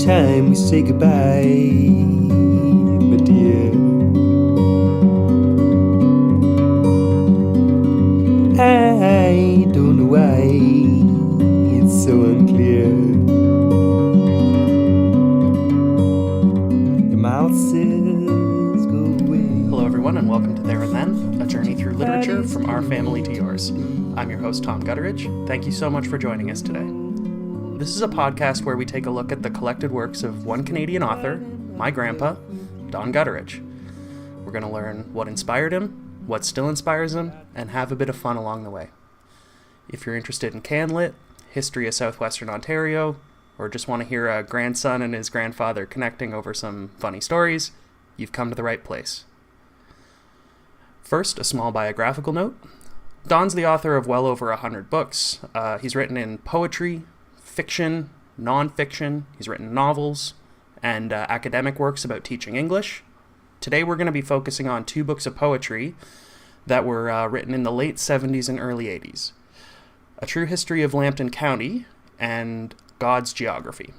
time we say goodbye, my dear. I don't know why it's so unclear. Your mouth says go away. Hello everyone and welcome to There and Then, a journey through literature from our family to yours. I'm your host Don Gutteridge. Thank you so much for joining us today. This is a podcast where we take a look at the collected works of one Canadian author, my grandpa, Don Gutteridge. We're going to learn what inspired him, what still inspires him, and have a bit of fun along the way. If you're interested in CanLit, history of Southwestern Ontario, or just want to hear a grandson and his grandfather connecting over some funny stories, you've come to the right place. First, a small biographical note. Don's the author of well over 100 books. He's written in poetry, fiction, non-fiction. He's written novels and academic works about teaching English. Today we're going to be focusing on two books of poetry that were written in the late 70s and early 80s. A True History of Lambton County and God's Geography.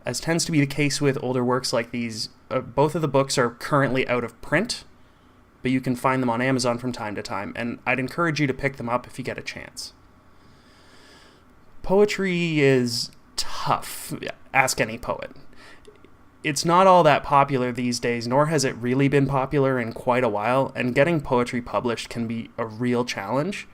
As tends to be the case with older works like these, both of the books are currently out of print, but you can find them on Amazon from time to time, and I'd encourage you to pick them up if you get a chance. Poetry is tough. Ask any poet. It's not all that popular these days, nor has it really been popular in quite a while, and getting poetry published can be a real challenge.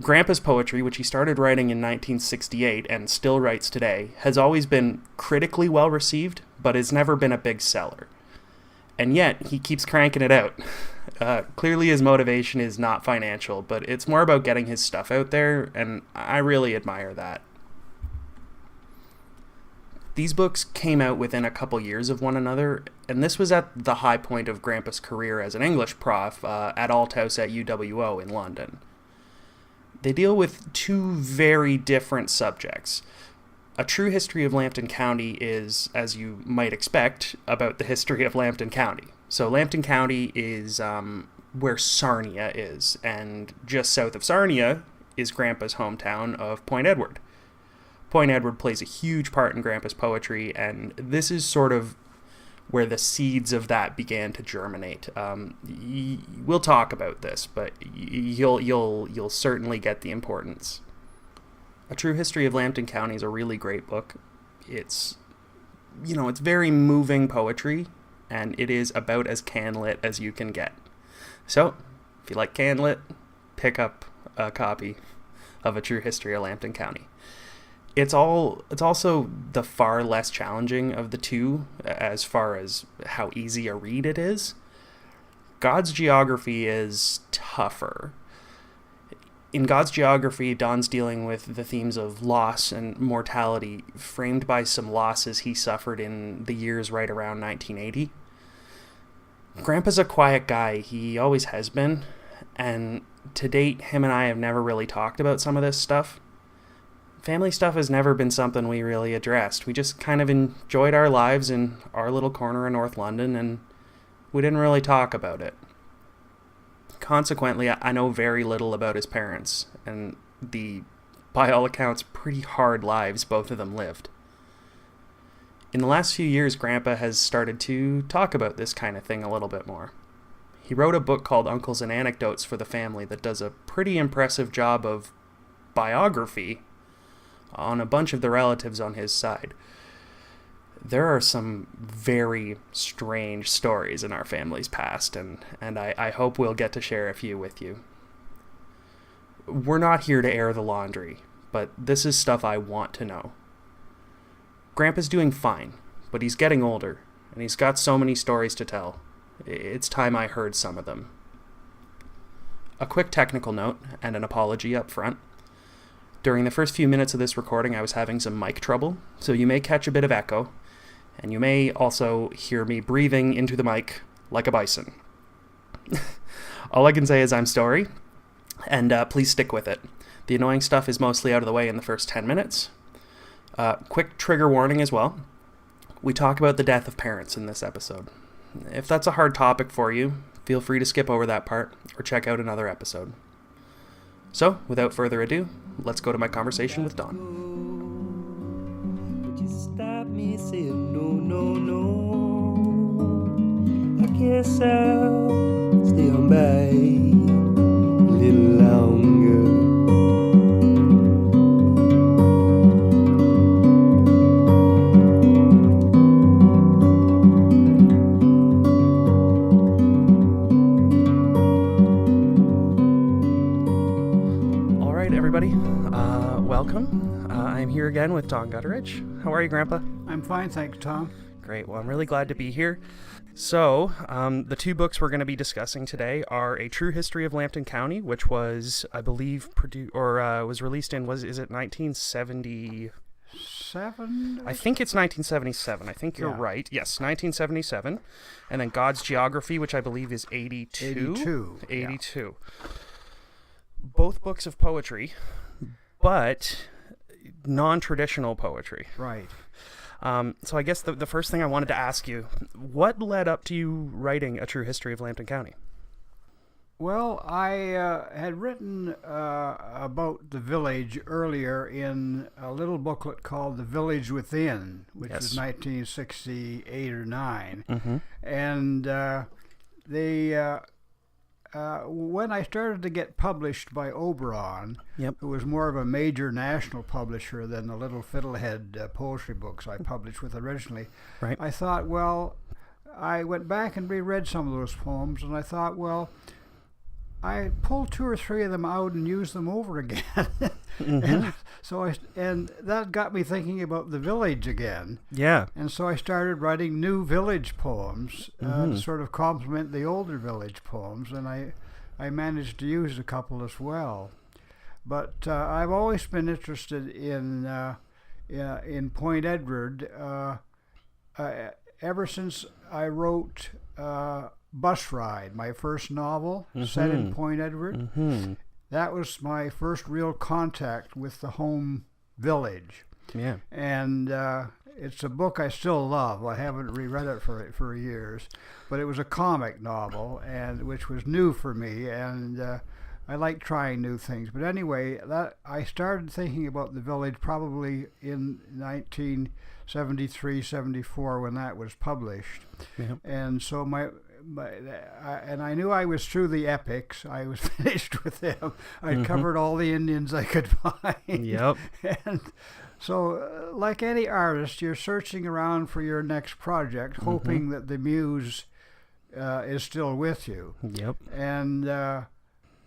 Grandpa's poetry, which he started writing in 1968 and still writes today, has always been critically well received, but has never been a big seller. And yet, he keeps cranking it out. Clearly his motivation is not financial, but it's more about getting his stuff out there, and I really admire that. These books came out within a couple years of one another, and this was at the high point of Grandpa's career as an English prof at Althouse at UWO in London. They deal with two very different subjects. A True History of Lambton County is, as you might expect, about the history of Lambton County. So Lambton County is where Sarnia is, and just south of Sarnia is Grandpa's hometown of Point Edward. Point Edward plays a huge part in Grandpa's poetry, and this is sort of where the seeds of that began to germinate. We'll talk about this, but you'll certainly get the importance. A True History of Lambton County is a really great book. It's very moving poetry, and it is about as CanLit as you can get. So, if you like CanLit, pick up a copy of A True History of Lambton County. It's also the far less challenging of the two as far as how easy a read it is. God's Geography is tougher. In God's Geography, Don's dealing with the themes of loss and mortality, framed by some losses he suffered in the years right around 1980. Grandpa's a quiet guy, he always has been, and to date, him and I have never really talked about some of this stuff. Family stuff has never been something we really addressed. We just kind of enjoyed our lives in our little corner of North London, and we didn't really talk about it. Consequently, I know very little about his parents, and the, by all accounts, pretty hard lives both of them lived. In the last few years, Grandpa has started to talk about this kind of thing a little bit more. He wrote a book called Uncles and Anecdotes for the Family that does a pretty impressive job of biography on a bunch of the relatives on his side. There are some very strange stories in our family's past, and I hope we'll get to share a few with you. We're not here to air the laundry, but this is stuff I want to know. Grandpa's doing fine, but he's getting older, and he's got so many stories to tell. It's time I heard some of them. A quick technical note, and an apology up front. During the first few minutes of this recording, I was having some mic trouble, so you may catch a bit of echo, and you may also hear me breathing into the mic like a bison. All I can say is I'm sorry, and please stick with it. The annoying stuff is mostly out of the way in the first 10 minutes. Quick trigger warning as well. We talk about the death of parents in this episode. If that's a hard topic for you, feel free to skip over that part or check out another episode. So, without further ado, let's go to my conversation with Don. Would you stop me? me say no, no, no. I guess I'll stay on by a little longer. All right, everybody, welcome. I'm here again with Don Gutteridge. How are you, Grandpa? I'm fine, thanks, Tom. Great. Well, I'm really glad to be here. So, the two books we're going to be discussing today are A True History of Lambton County, which was, I believe, was released in, is it 1970? I think it's 1977. I think you're right. Yes, 1977. And then God's Geography, which I believe is 82. 82. Both books of poetry, but non-traditional poetry. Right. So I guess the first thing I wanted to ask you, what led up to you writing A True History of Lambton County? Well, I had written about the village earlier in a little booklet called The Village Within, which was 1968 or 9. Mm-hmm. And when I started to get published by Oberon, who was more of a major national publisher than the little fiddlehead poetry books I published with originally, right. I thought, well, I went back and reread some of those poems, and I thought, well, I pulled 2 or 3 of them out and used them over again. Mm-hmm. and that got me thinking about the village again. Yeah. And so I started writing new village poems to sort of complement the older village poems, and I managed to use a couple as well. But I've always been interested in Point Edward ever since I wrote Bus Ride, my first novel set in Point Edward. Mm-hmm. That was my first real contact with the home village. Yeah. And it's a book I still love. I haven't reread it for years, but it was a comic novel, and which was new for me, and I like trying new things. But anyway, that I started thinking about the village probably in 1973, 74 when that was published. Yeah. And so and I knew I was through the epics. I was finished with them. I'd covered all the Indians I could find. Yep. And so, like any artist, you're searching around for your next project, hoping that the muse is still with you. Yep. And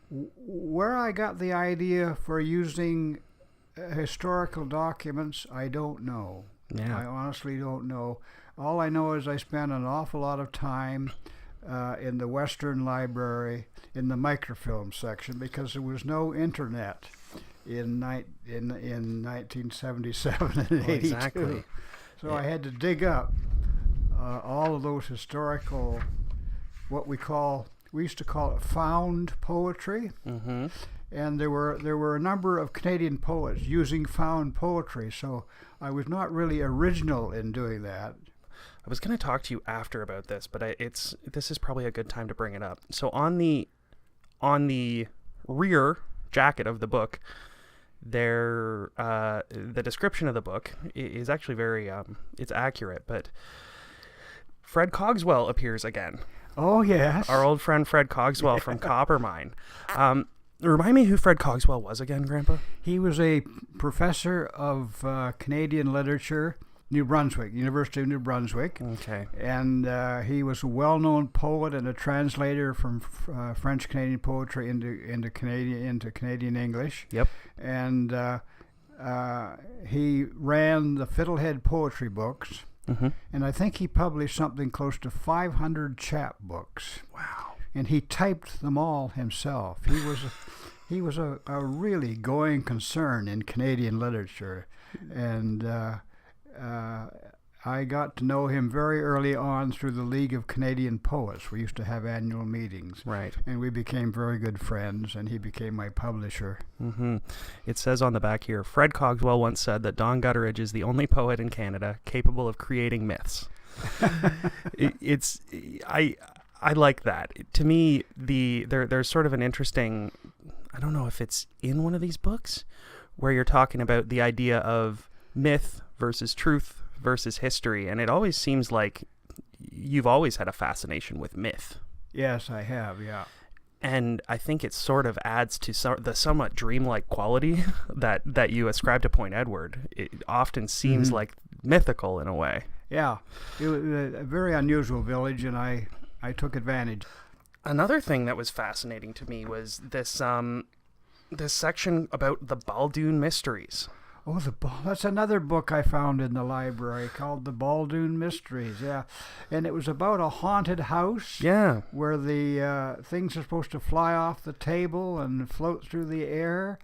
where I got the idea for using historical documents, I don't know. Yeah. I honestly don't know. All I know is I spent an awful lot of time in the Western Library in the microfilm section because there was no internet in 1977 and 82. Exactly. So I had to dig up all of those historical, what we used to call it found poetry. Mm-hmm. And there were a number of Canadian poets using found poetry, so I was not really original in doing that. I was going to talk to you after about this, but this is probably a good time to bring it up. So on the rear jacket of the book, the description of the book is actually very it's accurate, but Fred Cogswell appears again. Oh yes, our old friend Fred Cogswell from Coppermine. Remind me who Fred Cogswell was again, Grandpa? He was a professor of Canadian literature, New Brunswick, University of New Brunswick. Okay. And he was a well-known poet and a translator from French Canadian poetry into Canadian English. Yep. And he ran the Fiddlehead Poetry Books. Mm-hmm. And I think he published something close to 500 chapbooks. Wow. And he typed them all himself. He was a really going concern in Canadian literature, and I got to know him very early on through the League of Canadian Poets. We used to have annual meetings, right? And we became very good friends, and he became my publisher. Mm-hmm. It says on the back here, Fred Cogswell once said that Don Gutteridge is the only poet in Canada capable of creating myths. I like that. To me, there's sort of an interesting, I don't know if it's in one of these books, where you're talking about the idea of myth versus truth versus history, and it always seems like you've always had a fascination with myth. Yes, I have, yeah. And I think it sort of adds to the somewhat dreamlike quality that you ascribe to Point Edward. It often seems like mythical in a way. Yeah, it was a very unusual village, and I took advantage. Another thing that was fascinating to me was this section about the Baldoon Mysteries. Oh, that's another book I found in the library called The Baldoon Mysteries, yeah. And it was about a haunted house. Yeah. Where the things are supposed to fly off the table and float through the air.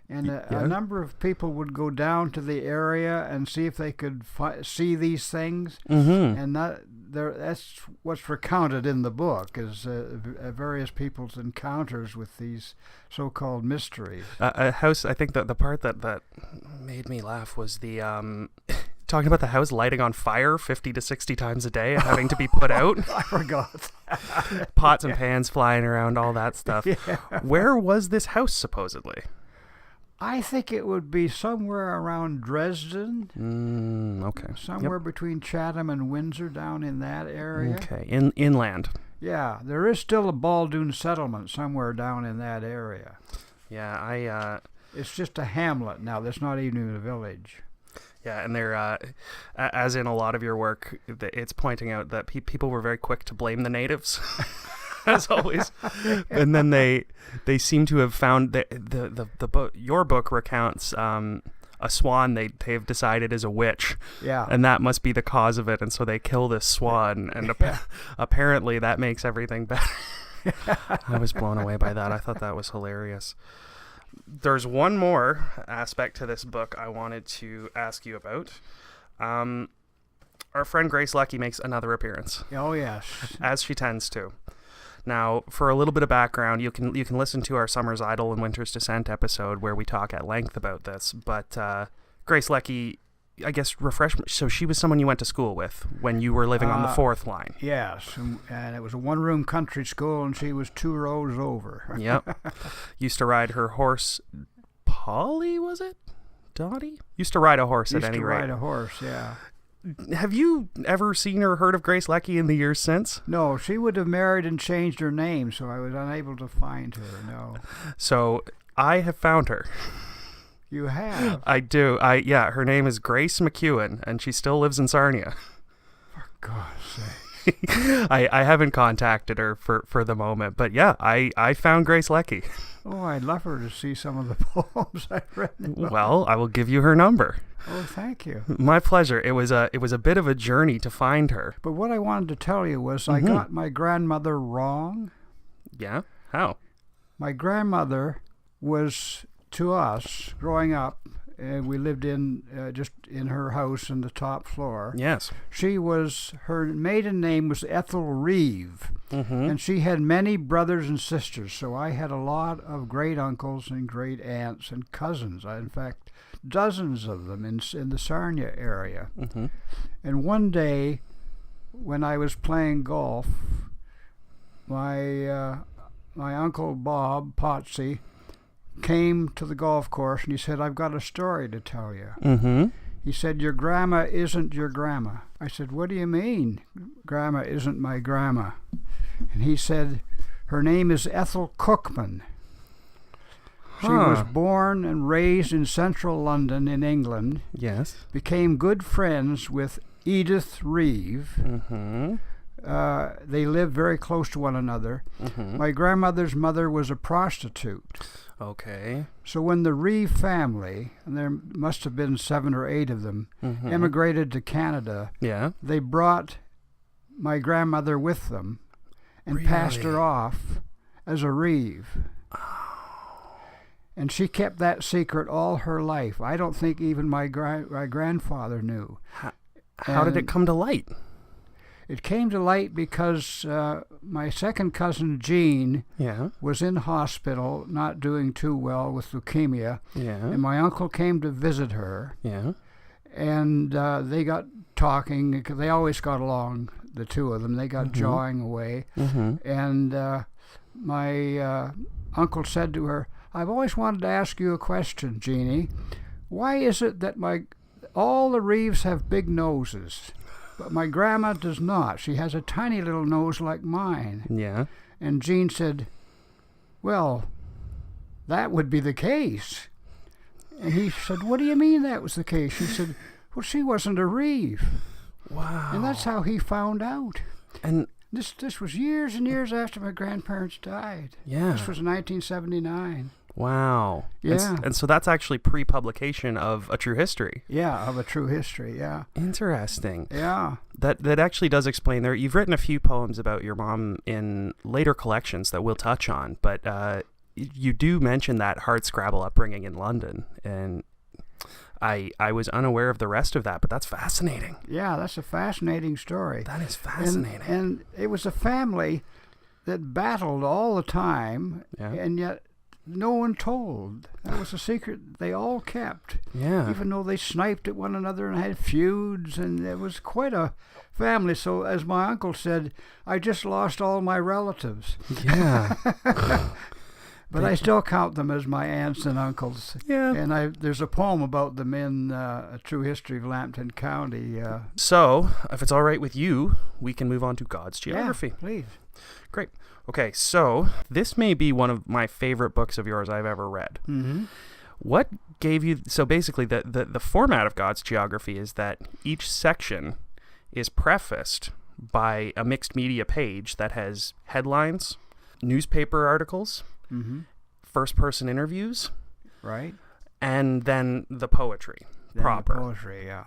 And a number of people would go down to the area and see if they could see these things. Mm-hmm. And that's what's recounted in the book, is various people's encounters with these so-called mysteries. A house, I think that the part that made me laugh was the talking about the house lighting on fire 50 to 60 times a day and having to be put out. I forgot that. Pots and pans flying around, all that stuff. Yeah. Where was this house supposedly? I think it would be somewhere around Dresden. Okay. Somewhere between Chatham and Windsor, down in that area. Okay, inland. Yeah, there is still a Baldoon settlement somewhere down in that area. Yeah, It's just a hamlet now. That's not even a village. Yeah, and they're, as in a lot of your work, it's pointing out that people were very quick to blame the natives, as always. And then they seem to have found the book. Your book recounts a swan they've decided is a witch. Yeah. And that must be the cause of it, and so they kill this swan, and apparently that makes everything better. I was blown away by that. I thought that was hilarious. There's one more aspect to this book I wanted to ask you about. Our friend Grace Lucky makes another appearance. Oh, yes. As she tends to. Now, for a little bit of background, you can listen to our Summer's Idle and Winter's Descent episode where we talk at length about this. But Grace Lucky, I guess, so she was someone you went to school with when you were living on the fourth line. Yes, and it was a one-room country school, and she was 2 rows over. Yep. Used to ride her horse, Polly, was it? Dottie? Used to ride a horse at any rate. Used to ride a horse, yeah. Have you ever seen or heard of Grace Lucky in the years since? No, she would have married and changed her name, so I was unable to find her, no. So I have found her. You have? I do. Yeah, her name is Grace McEwen, and she still lives in Sarnia. For God's sake. I haven't contacted her for the moment, but yeah, I found Grace Lucky. Oh, I'd love her to see some of the poems I've written. Well, I will give you her number. Oh, thank you. My pleasure. It was a bit of a journey to find her. But what I wanted to tell you was I got my grandmother wrong. Yeah? How? My grandmother was, to us, growing up, we lived just in her house on the top floor. Yes. Her maiden name was Ethel Reeve, and she had many brothers and sisters, so I had a lot of great uncles and great aunts and cousins. In fact, dozens of them in the Sarnia area. And one day, when I was playing golf, my uncle Bob Potsy came to the golf course, and he said, "I've got a story to tell you." He said, "Your grandma isn't your grandma." I said, "What do you mean, grandma isn't my grandma?" And he said, "Her name is Ethel Cookman. She was born and raised in central London in England. Yes. Became good friends with Edith Reeve. They lived very close to one another. My grandmother's mother was a prostitute. Okay. So when the Reeve family, and there must have been 7 or 8 of them, emigrated to Canada, they brought my grandmother with them and passed her off as a Reeve. And she kept that secret all her life. I don't think even my grandfather knew. How did it come to light? It came to light because my second cousin, Jean, was in hospital, not doing too well with leukemia. And my uncle came to visit her. And they got talking, because they always got along, the two of them. They got jawing away. And my uncle said to her, "I've always wanted to ask you a question, Jeannie. Why is it that all the Reeves have big noses, but my grandma does not. She has a tiny little nose like mine. Yeah. And Jean said, well, that would be the case. And he said, what do you mean that was the case? She said, well, she wasn't a Reeve. Wow. And that's how he found out. And this was years and years after my grandparents died. yeah. This was 1979. Wow. Yeah. And so that's actually pre-publication of A True History. Yeah, of A True History, yeah. Interesting. Yeah. That actually does explain there. You've written a few poems about your mom in later collections that we'll touch on, but you do mention that hardscrabble upbringing in London, and I was unaware of the rest of that, but that's fascinating. Yeah, that's a fascinating story. That is fascinating. And it was a family that battled all the time, Yeah. and yet no one told. That was a secret they all kept. Yeah. Even though they sniped at one another and had feuds, and it was quite a family. So, as my uncle said, I just lost all my relatives. Yeah. But I still count them as my aunts and uncles. Yeah. And there's a poem about them in A True History of Lambton County. So, if it's all right with you, we can move on to God's Geography. Yeah, please. Great. Okay, so this may be one of my favorite books of yours I've ever read. Mm-hmm. What gave you... So basically, the format of God's Geography is that each section is prefaced by a mixed media page that has headlines, newspaper articles, Mm-hmm. first-person interviews, Right? and then the poetry proper. The poetry, yeah.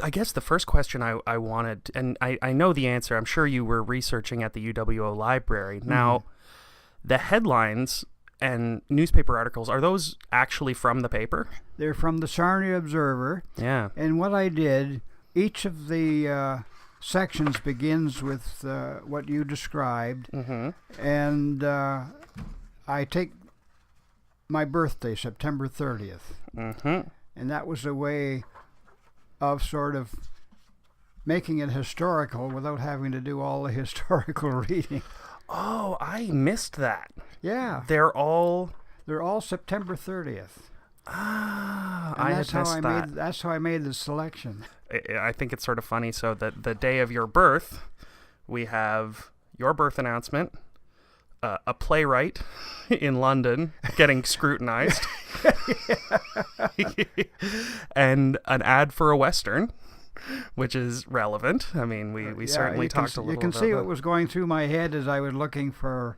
I guess the first question I wanted, and I know the answer, I'm sure you were researching at the UWO library. Now, the headlines and newspaper articles, are those actually from the paper? They're from the Sarnia Observer. Yeah. And what I did, each of the sections begins with what you described. Mm-hmm. And I take my birthday, September 30th. Mm-hmm. And that was a way of sort of making it historical without having to do all the historical reading. Oh, I missed that. Yeah. They're all September 30th. Ah, And I that's had how missed I that. made that's how I made the selection. I think it's sort of funny. So that the day of your birth, we have your birth announcement, a playwright in London getting scrutinized, and an ad for a Western, which is relevant. I mean, we certainly talked a little You can about see that. what was going through my head as I was looking for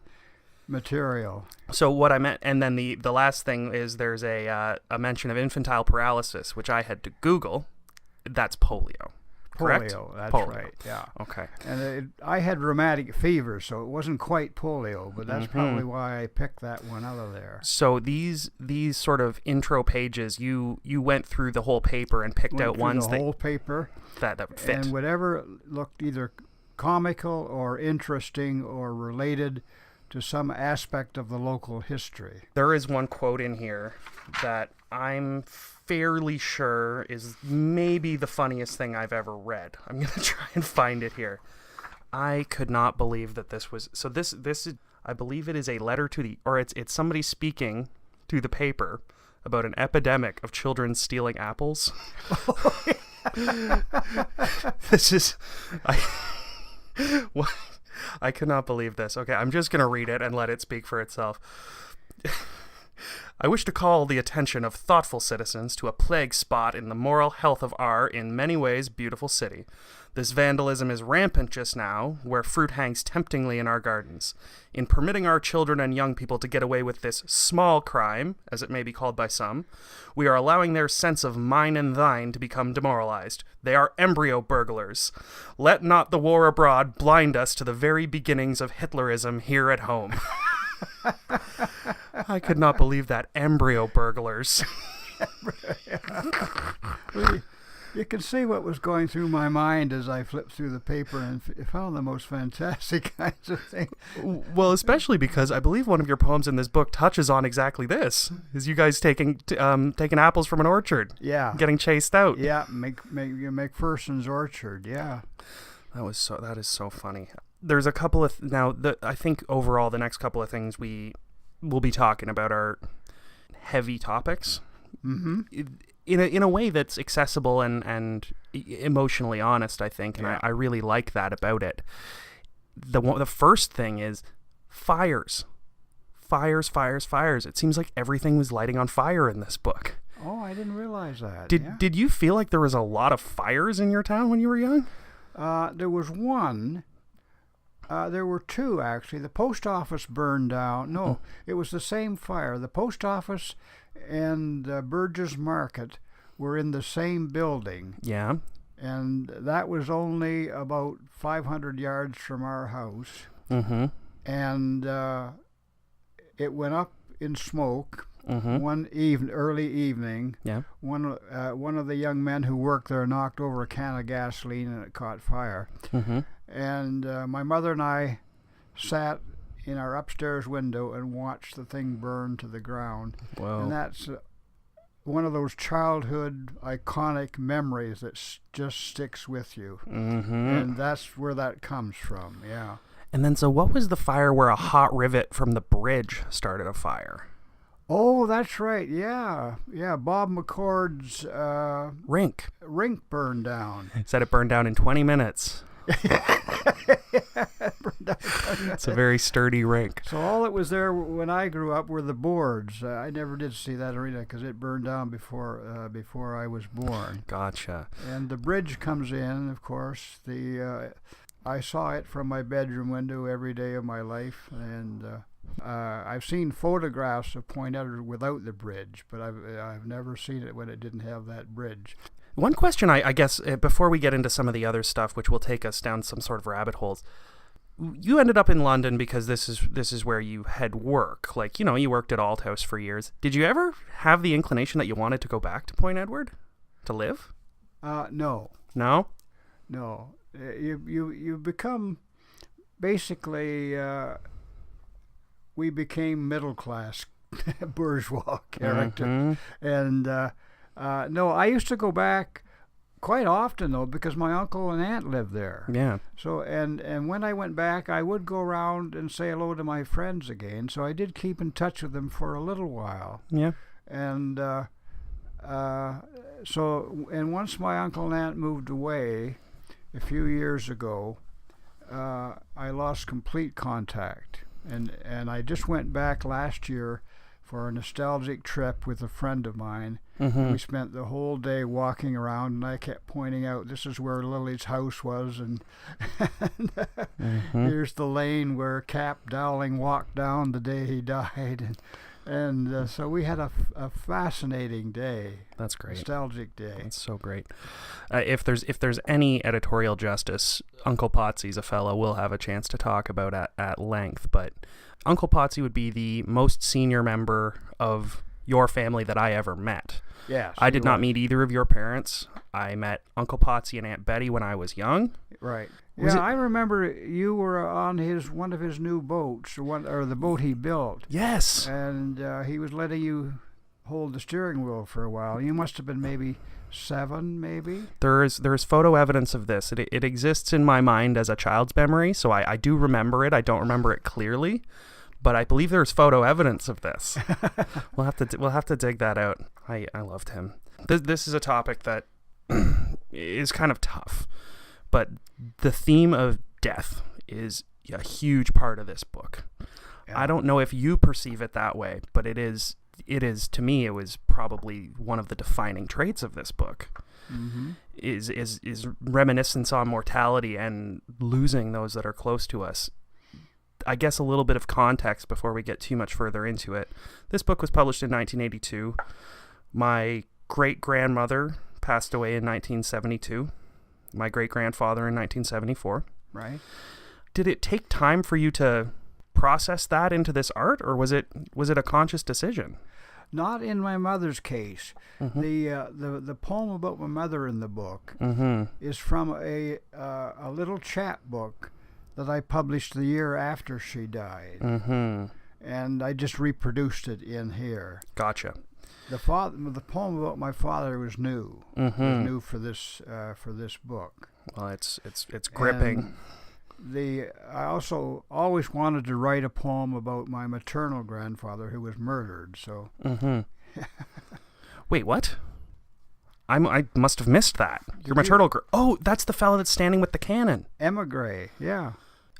material. So what I meant, and then the last thing is there's a mention of infantile paralysis, which I had to Google. That's polio. Correct? Polio, that's Polio. right, yeah. Okay. And I had rheumatic fever, so it wasn't quite polio, but that's probably why I picked that one out of there. So these sort of intro pages, you went through the whole paper and picked out ones the whole paper, that would fit. and whatever looked either comical or interesting or related to some aspect of the local history. There is one quote in here that I'm fairly sure is maybe the funniest thing I've ever read. I'm going to try and find it here. I could not believe that this was... So this is, I believe it is a letter to the... Or it's somebody speaking to the paper about an epidemic of children stealing apples. This is... What? I could not believe this. Okay, I'm just going to read it and let it speak for itself. I wish to call the attention of thoughtful citizens to a plague spot in the moral health of our, in many ways, beautiful city. This vandalism is rampant just now, where fruit hangs temptingly in our gardens. In permitting our children and young people to get away with this small crime, as it may be called by some, we are allowing their sense of mine and thine to become demoralized. They are embryo burglars. Let not the war abroad blind us to the very beginnings of Hitlerism here at home. I could not believe that. Embryo burglars. You can see what was going through my mind as I flipped through the paper and found the most fantastic kinds of things. Well, especially because I believe one of your poems in this book touches on exactly this: is you guys taking apples from an orchard, Yeah, getting chased out. yeah, McPherson's orchard. Yeah, That is so funny. There's a couple of I think overall the next couple of things we will be talking about are heavy topics. mm-hmm. in a way that's accessible and emotionally honest, I think, and I really like that about it. The first thing is fires. It seems like everything was lighting on fire in this book. Oh, I didn't realize that. Did you feel like there was a lot of fires in your town when you were young? There was one. There were two, actually. The post office burned down. No, it was the same fire. The post office and Burgess Market were in the same building. Yeah. And that was only about 500 yards from our house. Mm-hmm. And it went up in smoke. Mm-hmm. One early evening. Yeah. One of the young men who worked there knocked over a can of gasoline and it caught fire. Mm-hmm. And my mother and I sat in our upstairs window and watched the thing burn to the ground. Wow. And that's one of those childhood iconic memories that just sticks with you. Mm-hmm. And that's where that comes from, yeah. And then, so what was the fire where a hot rivet from the bridge started a fire? Oh, that's right, yeah. Yeah, Bob McCord's Rink burned down. Said it burned down in 20 minutes. It's a very sturdy rink. So all that was there when I grew up were the boards. I never did see that arena because it burned down before I was born. Gotcha. And the bridge comes in, of course. I saw it from my bedroom window every day of my life, and I've seen photographs of Point Edward without the bridge, but I've never seen it when it didn't have that bridge. One question, I guess, before we get into some of the other stuff, which will take us down some sort of rabbit holes. You ended up in London because this is where you had work. Like, you worked at Althouse for years. Did you ever have the inclination that you wanted to go back to Point Edward to live? No. No? No. You become basically. We became middle class bourgeois characters, and no, I used to go back quite often though because my uncle and aunt lived there. Yeah. So and when I went back, I would go around and say hello to my friends again. So I did keep in touch with them for a little while. Yeah. And once my uncle and aunt moved away a few years ago, I lost complete contact. And I just went back last year for a nostalgic trip with a friend of mine. Mm-hmm. We spent the whole day walking around, and I kept pointing out, this is where Lily's house was, and here's the lane where Cap Dowling walked down the day he died. And so we had a fascinating day. That's great. Nostalgic day. That's so great. If there's any editorial justice, Uncle Potsy's a fellow we'll have a chance to talk about at length. But Uncle Potsy would be the most senior member of your family that I ever met. Yes. I did not meet either of your parents. I met Uncle Potsy and Aunt Betty when I was young. Right. I remember you were on one of his new boats, or the boat he built. Yes. And he was letting you hold the steering wheel for a while. You must have been maybe 7, maybe. There's photo evidence of this. It exists in my mind as a child's memory, so I do remember it. I don't remember it clearly, but I believe there's photo evidence of this. We'll have to dig that out. I loved him. This is a topic that is kind of tough, but the theme of death is a huge part of this book. Yeah. I don't know if you perceive it that way, but it is to me. It was probably one of the defining traits of this book. Mm-hmm. Is reminiscence on mortality and losing those that are close to us. I guess a little bit of context before we get too much further into it. This book was published in 1982. My great-grandmother passed away in 1972. My great-grandfather in 1974. Right. Did it take time for you to process that into this art, or was it a conscious decision? Not in my mother's case. Mm-hmm. The poem about my mother in the book is from a little chapbook that I published the year after she died. Mm-hmm. And I just reproduced it in here. Gotcha. The poem about my father was new. Mm-hmm. Was new for this book. Well, it's gripping. I also always wanted to write a poem about my maternal grandfather who was murdered. So. Mm-hmm. Wait, what? I must have missed that. Your maternal... Oh, that's the fella that's standing with the cannon. Emigre, yeah.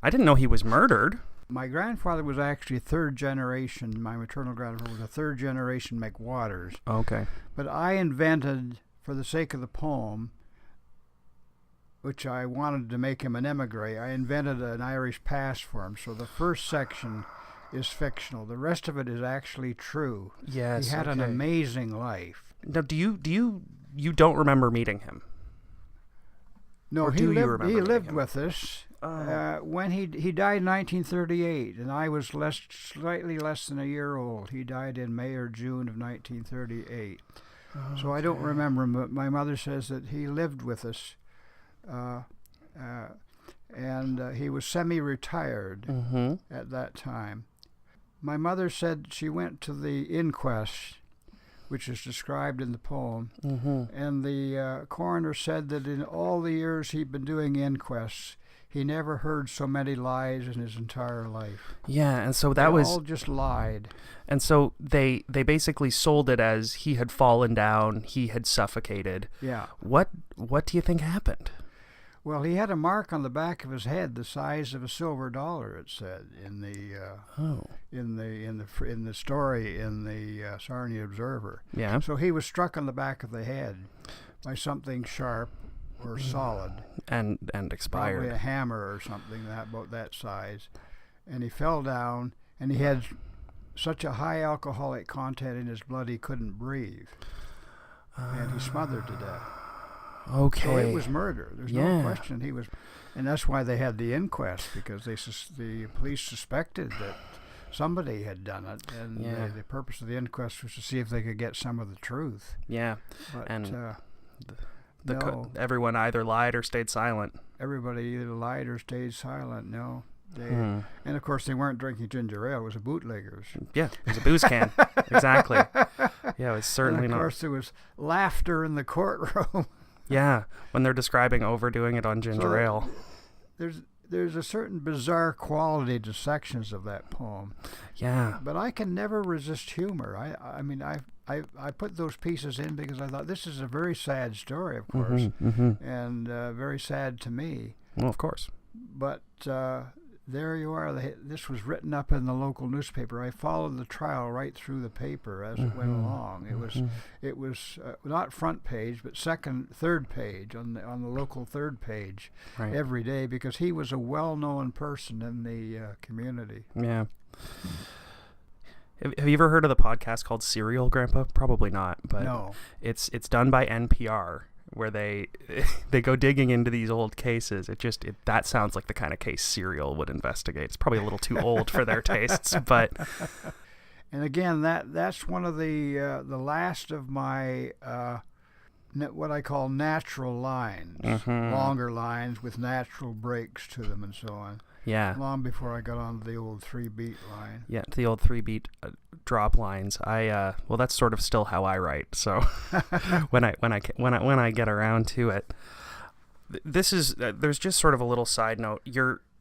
I didn't know he was murdered. My grandfather was actually third generation. My maternal grandfather was a third generation McWatters. Okay. But I invented, for the sake of the poem, which I wanted to make him an emigre, I invented an Irish past for him. So the first section is fictional. The rest of it is actually true. Yes. He had an amazing life. Now, you don't remember meeting him? No, or he lived him? with us. When he died in 1938, and I was slightly less than a year old. He died in May or June of 1938. Okay. So I don't remember him, but my mother says that he lived with us. And he was semi-retired at that time. My mother said she went to the inquest, which is described in the poem, and the coroner said that in all the years he'd been doing inquests, he never heard so many lies in his entire life. Yeah, and so they all just lied. And so they basically sold it as he had fallen down, he had suffocated. Yeah. What do you think happened? Well, he had a mark on the back of his head the size of a silver dollar. It said in the story in the Sarnia Observer. Yeah. So he was struck on the back of the head by something sharp or solid, and expired. Probably a hammer or something about that size, and he fell down, and he had such a high alcoholic content in his blood he couldn't breathe, and he smothered to death. Okay. So it was murder. There's no question he was, and that's why they had the inquest, because the police suspected that somebody had done it, and the purpose of the inquest was to see if they could get some of the truth. Yeah. But, and everyone either lied or stayed silent. Everybody either lied or stayed silent. No. And of course they weren't drinking ginger ale. It was a bootleggers. Yeah, it was a booze can. Exactly. Yeah, it was certainly not. And of course there was laughter in the courtroom. Yeah, when they're describing overdoing it on ginger ale. There's a certain bizarre quality to sections of that poem. Yeah. But I can never resist humor. I mean, I put those pieces in because I thought this is a very sad story, of course, and very sad to me. Well, of course. But there you are. This was written up in the local newspaper. I followed the trial right through the paper as it went along. It was not front page, but third page on the local third page every day, because he was a well-known person in the community. Yeah. Have you ever heard of the podcast called Serial, Grandpa? Probably not, but no. It's done by NPR, where they go digging into these old cases. That sounds like the kind of case Serial would investigate. It's probably a little too old for their tastes, but. And again, that's one of the last of my what I call natural lines, longer lines with natural breaks to them and so on. Yeah. Long before I got on the old 3-beat line. Yeah, the old 3-beat drop lines. Well, that's sort of still how I write. So when I get around to it, this is there's just sort of a little side note.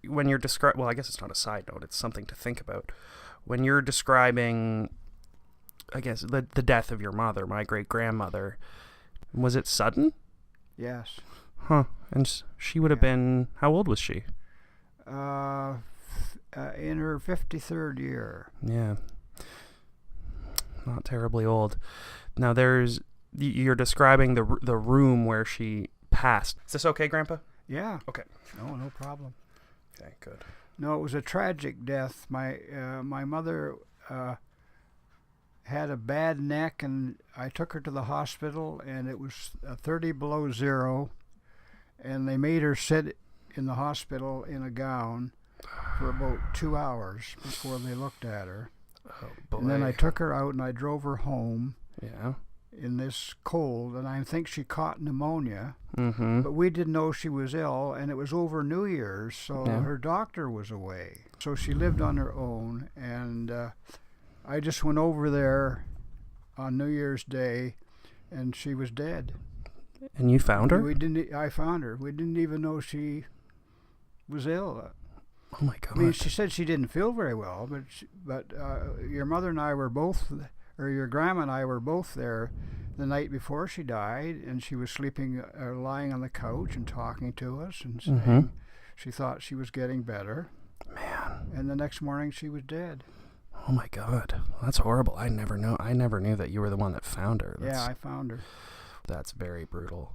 When you're describing, well, I guess it's not a side note. It's something to think about. When you're describing, I guess the death of your mother, my great grandmother, was it sudden? Yes. Huh. And she would have been. How old was she? In her 53rd year. Yeah. Not terribly old. Now you're describing the room where she passed. Is this okay, Grandpa? Yeah. Okay. No problem. Okay, good. No, it was a tragic death. My mother had a bad neck, and I took her to the hospital, and it was 30 below zero, and they made her sit in the hospital in a gown for about 2 hours before they looked at her. Oh, boy. And then I took her out and I drove her home. Yeah. In this cold, and I think she caught pneumonia. Mm-hmm. But we didn't know she was ill, and it was over New Year's, so her doctor was away. So she lived on her own, and I just went over there on New Year's Day, and she was dead. And you found her? I found her. We didn't even know she was ill. Oh my God! I mean, she said she didn't feel very well, but your mother and I were both, or your grandma and I were both there the night before she died, and she was sleeping, lying on the couch and talking to us and saying she thought she was getting better. Man. And the next morning she was dead. Oh my God, that's horrible. I never knew that you were the one that found her. Yeah, I found her. That's very brutal.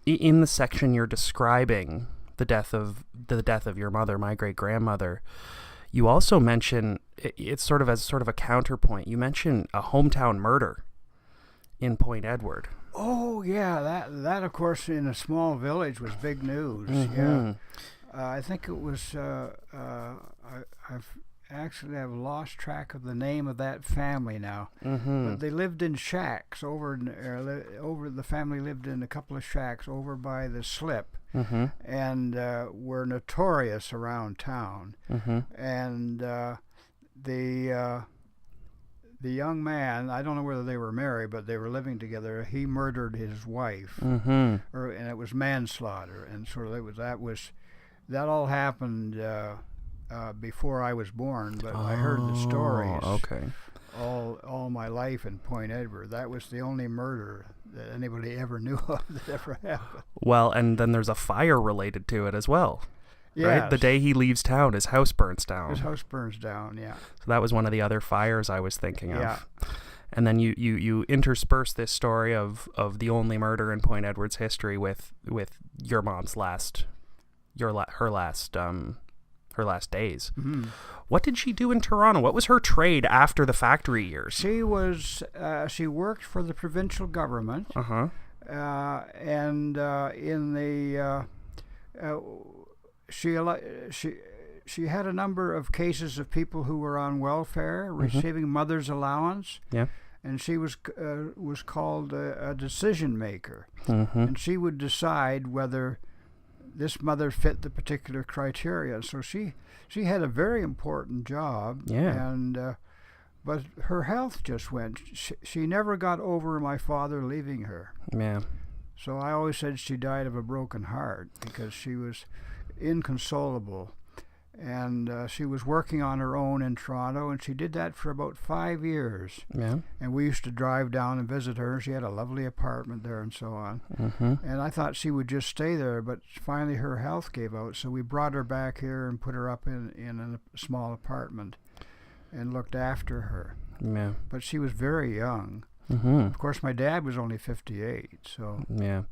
In the section you're describing the death of your mother, my great grandmother, you also mention it's sort of as a counterpoint. You mention a hometown murder in Point Edward. Oh yeah, that of course in a small village was big news. Yeah, I think it was. I've lost track of the name of that family now. But they lived in shacks over. The family lived in a couple of shacks over by the slip, and were notorious around town. And the young man, I don't know whether they were married, but they were living together. He murdered his wife, and it was manslaughter. And sort of that all happened before I was born. But I heard the stories. Okay. All my life in Point Edward. That was the only murder that anybody ever knew of that ever happened. Well, and then there's a fire related to it as well. Yes. Right? The day he leaves town, his house burns down. His house burns down, yeah. So that was one of the other fires I was thinking of. Yeah. And then you intersperse this story of the only murder in Point Edward's history with your mom's her last days. What did she do in Toronto? What was her trade after the factory years? She worked for the provincial government. And in the she had a number of cases of people who were on welfare receiving mother's allowance. Yeah. And she was called a decision maker. And she would decide whether this mother fit the particular criteria. So she had a very important job. Yeah. And but her health just went. She never got over my father leaving her. Yeah. So I always said she died of a broken heart because she was inconsolable. And she was working on her own in Toronto, and she did that for about 5 years. Yeah. And we used to drive down and visit her. She had a lovely apartment there and so on. And I thought she would just stay there, but finally her health gave out. So we brought her back here and put her up in a small apartment and looked after her. Yeah. But she was very young. Of course, my dad was only 58. So yeah.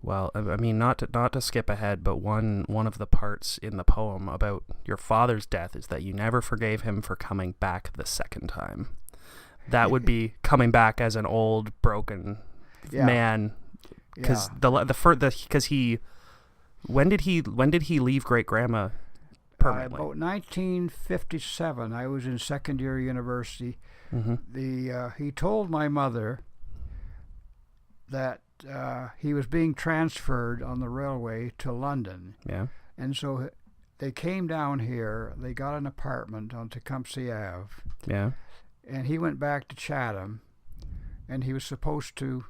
Well, I mean, not to skip ahead, but one of the parts in the poem about your father's death is that you never forgave him for coming back the second time. That would be coming back as an old, broken man. Because when did he leave great grandma permanently? About 1957, I was in second year university. He told my mother that he was being transferred on the railway to London. Yeah. And so they came down here. They got an apartment on Tecumseh Ave. Yeah. And he went back to Chatham, and he was supposed to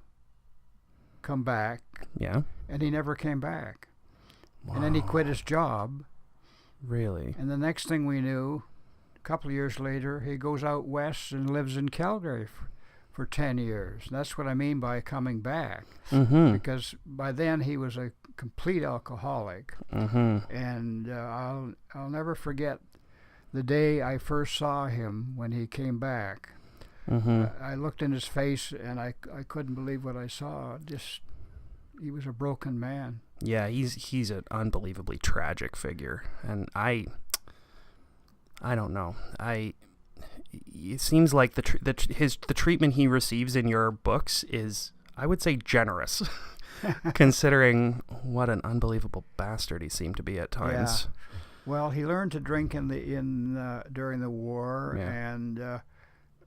come back. Yeah. And he never came back. Wow. And then he quit his job. Really? And the next thing we knew, a couple of years later, he goes out west and lives in Calgary for 10 years. And that's what I mean by coming back. Because by then he was a complete alcoholic. And I'll never forget the day I first saw him when he came back. I looked in his face and I couldn't believe what I saw. He was a broken man. Yeah, he's an unbelievably tragic figure, and I don't know. It seems like the treatment he receives in your books is, I would say, generous, considering what an unbelievable bastard he seemed to be at times. Yeah. Well, he learned to drink during the war, and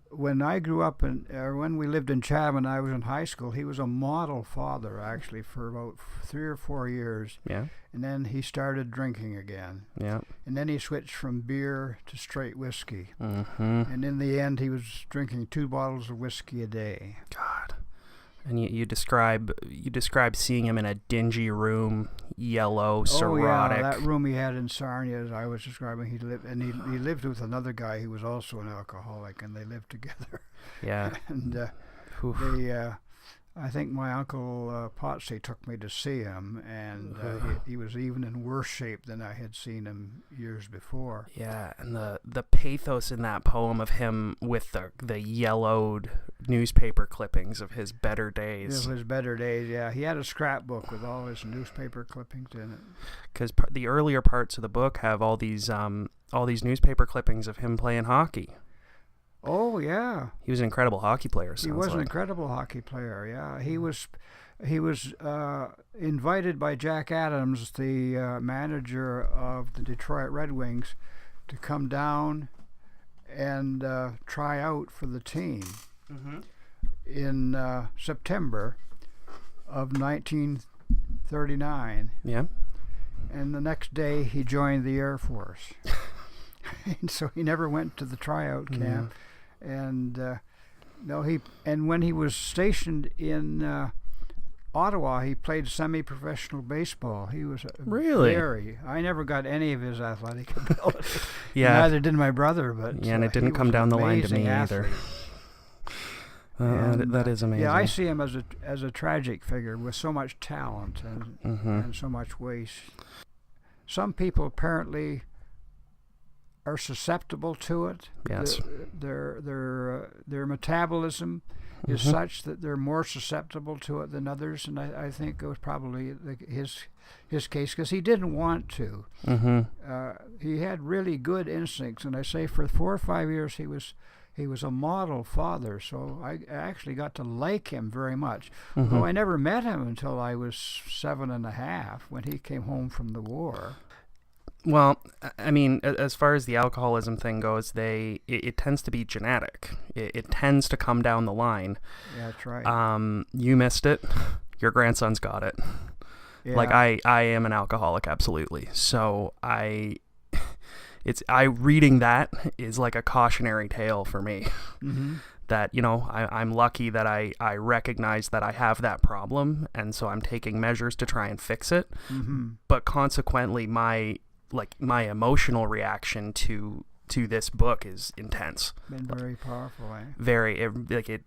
when I grew up when we lived in Chatham and I was in high school, he was a model father actually for about 3 or 4 years. Yeah. And then he started drinking again. Yeah. And then he switched from beer to straight whiskey. And in the end, he was drinking 2 bottles of whiskey a day. God. And you describe seeing him in a dingy room, yellow, cirrhotic. Oh yeah, that room he had in Sarnia, as I was describing. He lived with another guy who was also an alcoholic, and they lived together. Yeah. And I think my uncle Potsy took me to see him, and he was even in worse shape than I had seen him years before. Yeah, and the pathos in that poem of him with the yellowed newspaper clippings of his better days. His better days, yeah. He had a scrapbook with all his newspaper clippings in it. Because the earlier parts of the book have all these newspaper clippings of him playing hockey. Oh, yeah. He was an incredible hockey player. He was an incredible hockey player, yeah. He was invited by Jack Adams, the manager of the Detroit Red Wings, to come down and try out for the team in September of 1939. Yeah. And the next day he joined the Air Force. And so he never went to the tryout camp. And when he was stationed in Ottawa, he played semi-professional baseball. He was really. I never got any of his athletic ability. Yeah, neither did my brother. But and it didn't come down the line to me either. That is amazing. Yeah, I see him as a tragic figure with so much talent and so much waste. Some people apparently are susceptible to it. Yes. Their metabolism is such that they're more susceptible to it than others, and I think it was probably his case, because he didn't want to. He had really good instincts, and I say for 4 or 5 years he was a model father, so I actually got to like him very much. Though I never met him until I was 7.5 when he came home from the war. Well, I mean, as far as the alcoholism thing goes, it tends to be genetic. It tends to come down the line. Yeah, that's right. You missed it. Your grandson's got it. Yeah. Like I am an alcoholic, absolutely. So reading that is like a cautionary tale for me. That, I'm lucky that I recognize that I have that problem, and so I'm taking measures to try and fix it. But consequently, my emotional reaction to this book is intense. Been very powerful, eh? Very, it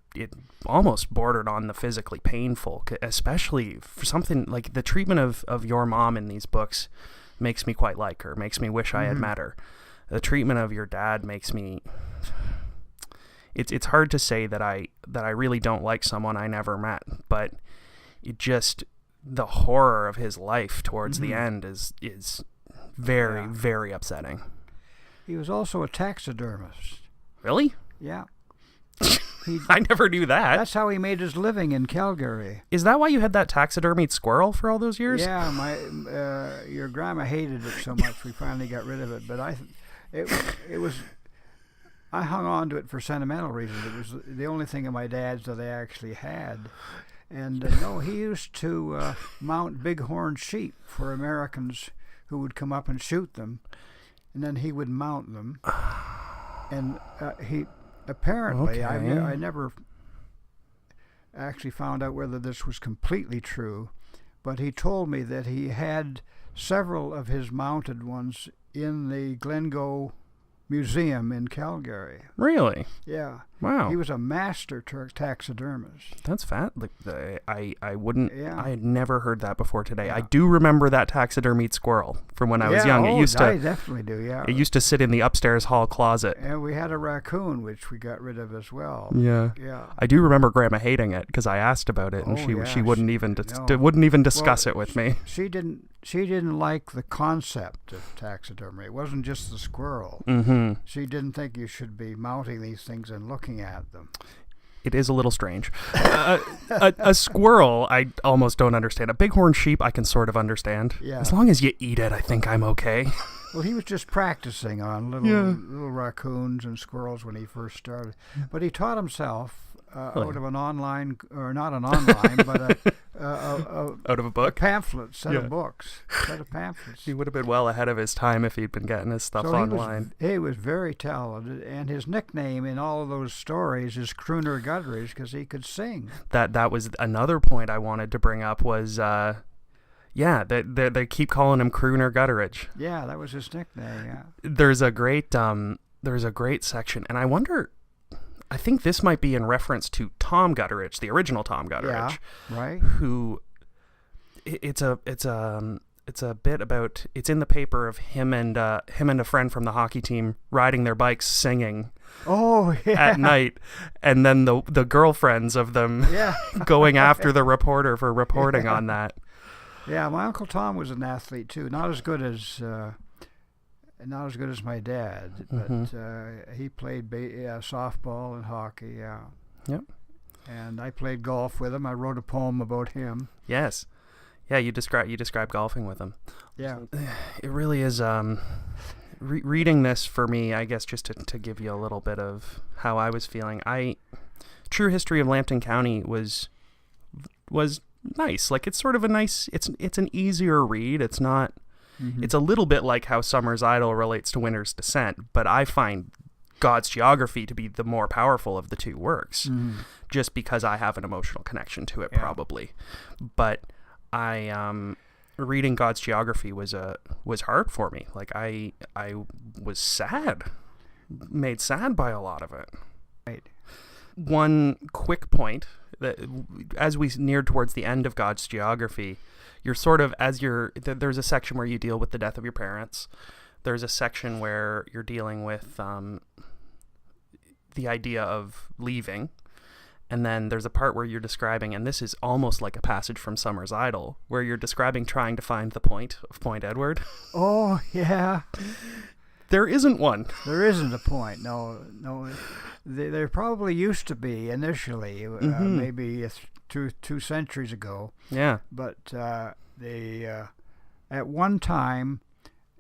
almost bordered on the physically painful, especially for something like the treatment of your mom in these books makes me quite like her, makes me wish I had met her. The treatment of your dad makes me... It's hard to say that I really don't like someone I never met, but it just, the horror of his life towards the end is very, very upsetting. He was also a taxidermist. Really? Yeah. I never knew that. That's how he made his living in Calgary. Is that why you had that taxidermied squirrel for all those years? Yeah, your grandma hated it so much we finally got rid of it. But I hung on to it for sentimental reasons. It was the only thing of my dad's that I actually had. And he used to mount bighorn sheep for Americans who would come up and shoot them, and then he would mount them. And he apparently, I never actually found out whether this was completely true, but he told me that he had several of his mounted ones in the Glencoe Museum in Calgary. Really? Yeah. Wow. He was a master taxidermist. That's fat. Like I wouldn't. Yeah. I had never heard that before today. Yeah. I do remember that taxidermied squirrel from when I was young. I definitely do. Yeah. It used to sit in the upstairs hall closet. And we had a raccoon, which we got rid of as well. Yeah. Yeah. I do remember Grandma hating it because I asked about it, and she wouldn't even discuss it with me. She didn't like the concept of taxidermy. It wasn't just the squirrel. She didn't think you should be mounting these things and looking at them. It is a little strange. A squirrel, I almost don't understand. A bighorn sheep, I can sort of understand. Yeah. As long as you eat it, I think I'm okay. Well, he was just practicing on little raccoons and squirrels when he first started. But he taught himself out of an online, or not an online, but out of a book? A pamphlet, set of pamphlets. He would have been well ahead of his time if he'd been getting his stuff online. He was very talented, and his nickname in all of those stories is Crooner Gutteridge because he could sing. That was another point I wanted to bring up was... they keep calling him Crooner Gutteridge. Yeah, that was his nickname. Yeah. There's a great section, and I wonder I think this might be in reference to Tom Gutteridge, the original Tom Gutteridge. Yeah, right. Who, it's a bit about, it's in the paper of him and a friend from the hockey team riding their bikes singing. Oh, yeah. At night, and then the girlfriends of them going after the reporter for reporting on that. Yeah, my Uncle Tom was an athlete too. Not as good as my dad, but he played softball and hockey. Yeah. Yep. And I played golf with him. I wrote a poem about him. Yes. Yeah, you describe golfing with him. Yeah. It really is. Reading this for me, I guess, just to give you a little bit of how I was feeling. True History of Lambton County was nice. Like, it's sort of a nice. It's an easier read. It's not. Mm-hmm. It's a little bit like how Summer's Idol relates to Winter's Descent, but I find God's Geography to be the more powerful of the two works, just because I have an emotional connection to it, probably. But reading God's Geography was hard for me. Like, I was made sad by a lot of it. Right. One quick point, that as we neared towards the end of God's Geography, you're sort of, there's a section where you deal with the death of your parents. There's a section where you're dealing with the idea of leaving. And then there's a part where you're describing, and this is almost like a passage from Summer's Idol, where you're describing trying to find the point of Point Edward. Oh, yeah. There isn't one. There isn't a point. No. There probably used to be initially, maybe two centuries ago. Yeah. But at one time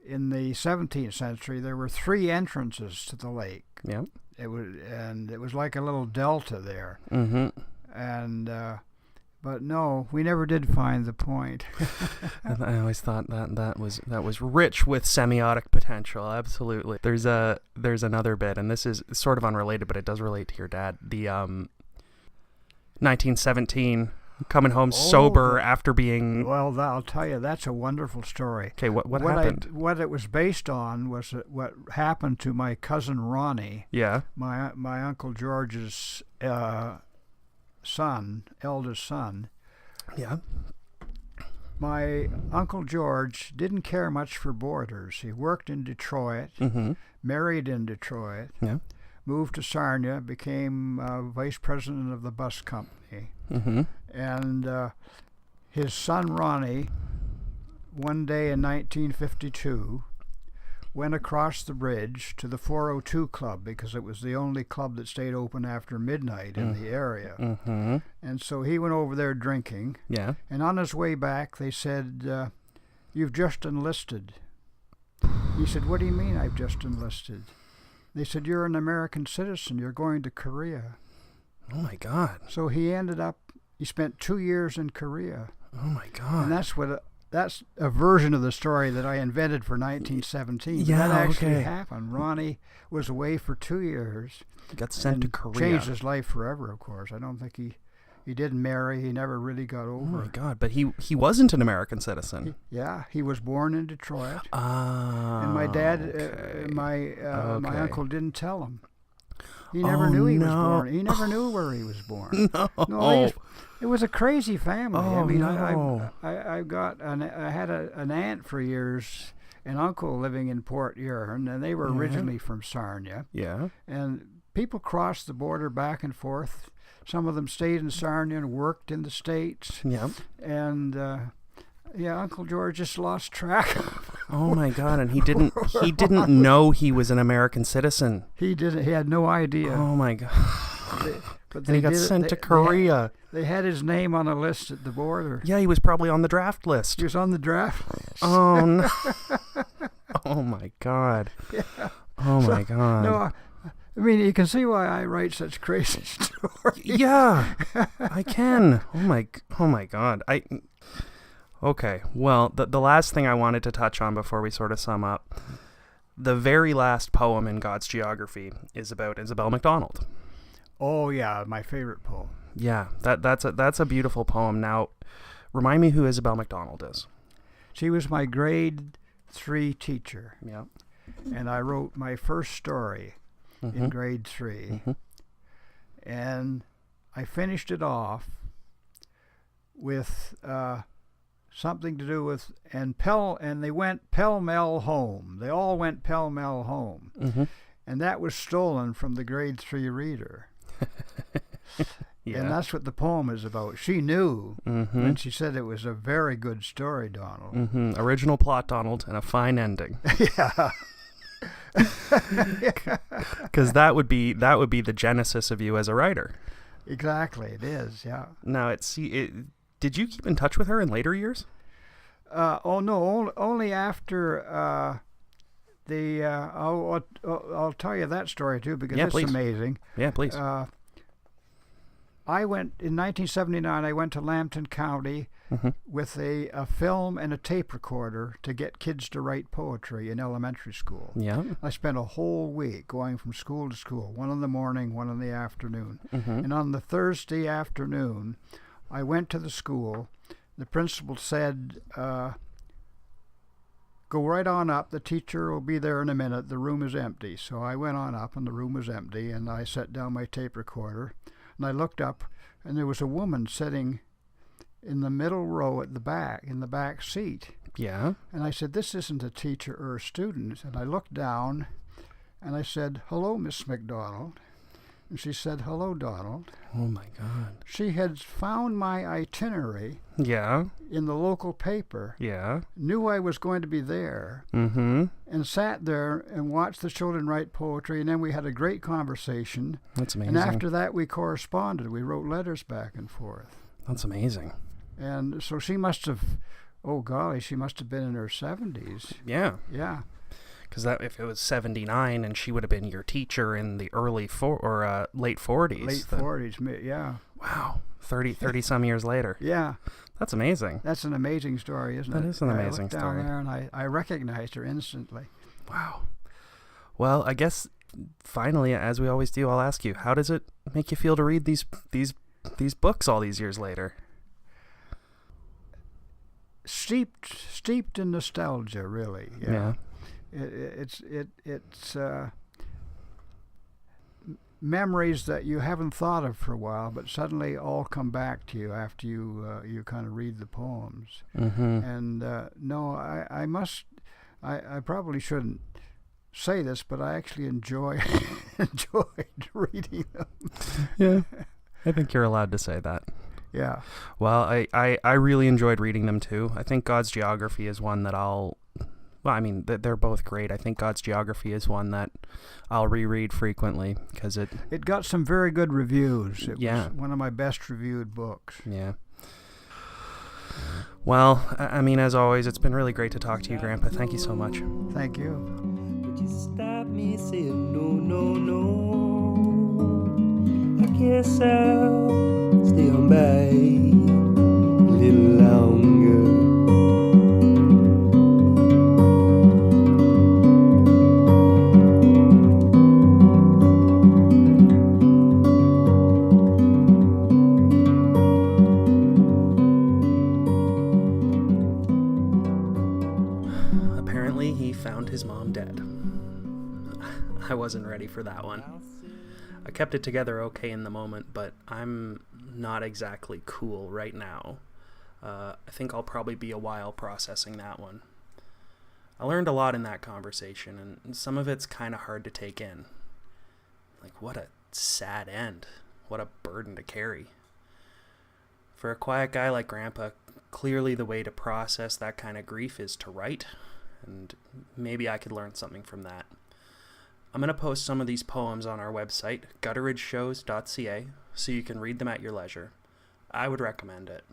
in the 17th century, there were 3 entrances to the lake. Yeah. It was like a little delta there. Mm-hmm. And but no, we never did find the point. I always thought that was rich with semiotic potential. Absolutely. There's another bit, and this is sort of unrelated, but it does relate to your dad. The 1917 coming home sober after being. Well, I'll tell you, that's a wonderful story. Okay, what happened? What it was based on was what happened to my cousin Ronnie. Yeah. My Uncle George's eldest son. Yeah. My Uncle George didn't care much for borders. He worked in Detroit, married in Detroit, moved to Sarnia, became vice president of the bus company. Mm-hmm. And his son Ronnie, one day in 1952, went across the bridge to the 402 Club because it was the only club that stayed open after midnight in the area. Mm-hmm. And so he went over there drinking. Yeah. And on his way back, they said, "You've just enlisted." He said, "What do you mean I've just enlisted?" They said, "You're an American citizen. You're going to Korea." Oh, my God. So he spent 2 years in Korea. Oh, my God. And that's a version of the story that I invented for 1917. Yeah, that actually happened. Ronnie was away for 2 years. He got sent to Korea. Changed his life forever, of course. I don't think he didn't marry. He never really got over. Oh my God! But he wasn't an American citizen. He was born in Detroit. And my dad, my uncle didn't tell him. He never knew he was born. He never knew where he was born. No, it was a crazy family. Oh, I mean, no. I had an aunt for years, an uncle living in Port Huron, and they were originally from Sarnia. Yeah. And people crossed the border back and forth. Some of them stayed in Sarnia and worked in the States. Yeah. And Uncle George just lost track. Oh my God! And he didn't know he was an American citizen. He didn't. He had no idea. Oh my God! But he got sent to Korea. They had his name on a list at the border. Yeah, he was probably on the draft list. He was on the draft list. Oh no! Oh my God! Yeah. Oh my God! No, I mean, you can see why I write such crazy stories. Yeah, I can. Oh my God! Okay, well, the last thing I wanted to touch on before we sort of sum up, the very last poem in God's Geography is about Isabel MacDonald. Oh yeah, my favorite poem. Yeah, that's a beautiful poem. Now, remind me who Isabel MacDonald is. She was my grade 3 teacher. Yeah. And I wrote my first story in grade 3. Mm-hmm. And I finished it off with something to do with, and they went pell-mell home. They all went pell-mell home. Mm-hmm. And that was stolen from the grade 3 reader. Yeah. And that's what the poem is about. She knew Mm-hmm. when she said it was a very good story, Donald. Mm-hmm. Original plot, Donald, and a fine ending. Yeah. Because that would be the genesis of you as a writer. Exactly, it is, yeah. Now, did you keep in touch with her in later years? Oh, no, only after I'll tell you that story, too, because it's please. amazing. Yeah, please. I went, in 1979, I went to Lambton County Mm-hmm. with a film and a tape recorder to get kids to write poetry in elementary school. Yeah. I spent a whole week going from school to school, one in the morning, one in the afternoon. Mm-hmm. And on the Thursday afternoon, I went to the school. The principal said, go right on up. The teacher will be there in a minute. The room is empty. So I went on up, and the room was empty, and I set down my tape recorder. And I looked up, and there was a woman sitting in the middle row at the back, in the back seat. Yeah. And I said, this isn't a teacher or a student. And I looked down, and I said, hello, Miss McDonald. And she said, hello, Donald. Oh, my God. She had found my itinerary Yeah. in the local paper, Yeah. knew I was going to be there, Mm-hmm. and sat there and watched the children write poetry. And then we had a great conversation. That's amazing. And after that, we corresponded. We wrote letters back and forth. That's amazing. And so she must have, oh golly, she must have been in her 70s. Yeah. Yeah. Because if it was 79 and she would have been your teacher in the late 40s. Late 40s, yeah. Wow. 30 some years later. Yeah. That's amazing. That's an amazing story, isn't it? That is an amazing I looked story. down there and I recognized her instantly. Wow. Well, I guess finally, as we always do, I'll ask you, how does it make you feel to read these books all these years later? Steeped in nostalgia, really. Yeah. It's memories that you haven't thought of for a while, but suddenly all come back to you after you kind of read the poems. Mm-hmm. And no, I probably shouldn't say this, but I actually enjoyed reading them. Yeah. I think you're allowed to say that. Yeah. Well, I really enjoyed reading them too. I think God's Geography is one that they're both great. I think God's Geography is one that I'll reread frequently because it got some very good reviews. It was one of my best reviewed books. Yeah. Well, I mean, as always, it's been really great to talk to you, Grandpa. Thank you so much. Thank you. Would you stop me saying no, no, no? I guess I'll stay on by a little longer. Apparently, he found his mom dead. I wasn't ready for that one. I kept it together okay in the moment, but I'm not exactly cool right now. I think I'll probably be a while processing that one. I learned a lot in that conversation, and some of it's kind of hard to take in. Like, what a sad end. What a burden to carry. For a quiet guy like Grandpa, clearly the way to process that kind of grief is to write, and maybe I could learn something from that. I'm going to post some of these poems on our website, gutteridgeshows.ca, so you can read them at your leisure. I would recommend it.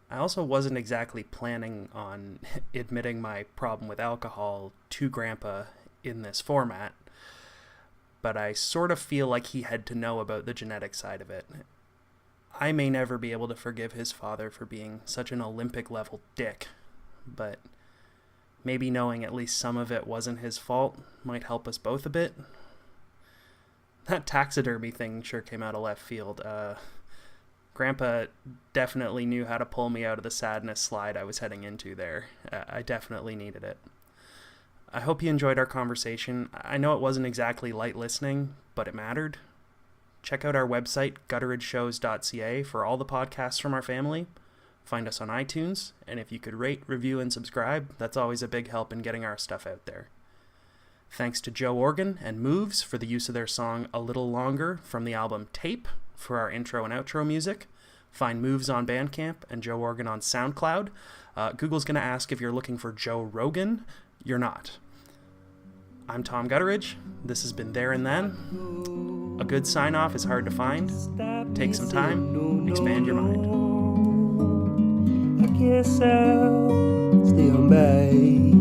I also wasn't exactly planning on admitting my problem with alcohol to Grandpa in this format, but I sort of feel like he had to know about the genetic side of it. I may never be able to forgive his father for being such an Olympic-level dick, but maybe knowing at least some of it wasn't his fault might help us both a bit. That taxidermy thing sure came out of left field. Grandpa definitely knew how to pull me out of the sadness slide I was heading into there. I definitely needed it. I hope you enjoyed our conversation. I know it wasn't exactly light listening, but it mattered. check out our website, gutteridgeshows.ca, for all the podcasts from our family. Find us on iTunes, and if you could rate, review, and subscribe, that's always a big help in getting our stuff out there. Thanks to Joe Organ and Moves for the use of their song A Little Longer from the album Tape for our intro and outro music. Find Moves on Bandcamp and Joe Organ on SoundCloud. Google's going to ask if you're looking for Joe Rogan. You're not. I'm Tom Gutteridge. This has been There and Then. A good sign-off is hard to find. Take some time, expand your mind. I guess I'll stay on by.